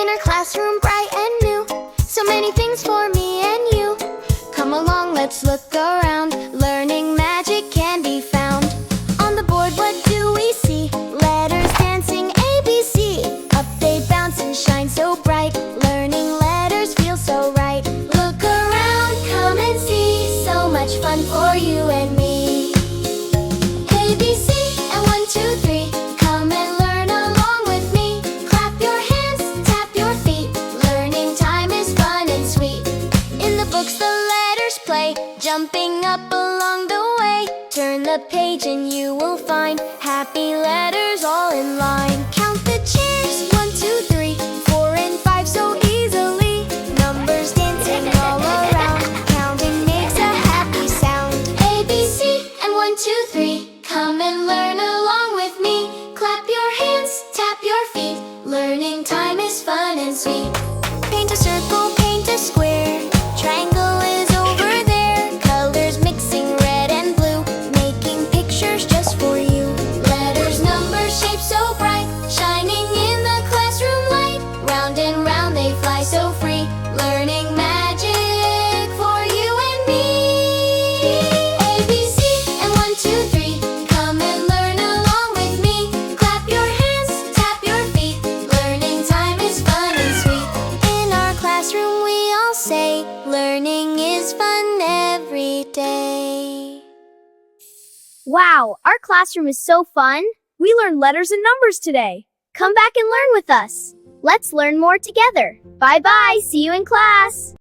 our classroom bright and new. So many things for me and you. Come along, let's look around. Learning magic can be found. On the board, what do we see? Letters dancing ABC. Up they bounce and shine so bright. Learning letters feels so right. Look around, come and see. So much fun for you and me. ABC and 1, 2, 3. Come and learn along with me. Clap your hands, tap your feet. Learning time is fun and sweet. In the books the letters play, jumping up along the way. Turn the page and you will find happy letters all in line. Count the chairs, 1, 2, 3, 4 and 5 so easily. Numbers dancing all around. Counting makes a happy sound. ABC and 1, 2, 3. Come and learn along with me. Clap your hands, tap your feet. Learning time is fun and sweet. Paint a circle, paint a square. Triangle is over there. Colors mixing red and blue, making pictures just for you. Letters, numbers, shapes so bright, shining in the classroom light. Round and round they fly so free, learning magic for you and me. ABC and 1, 2, 3. Come and learn along with me. Clap your hands, tap your feet. Learning time is fun and sweet. In our classroom we all say, learning is fun every day. Wow, our classroom is so fun! We learned letters and numbers today. Come back and learn with us. Let's learn more together. Bye-bye, see you in class!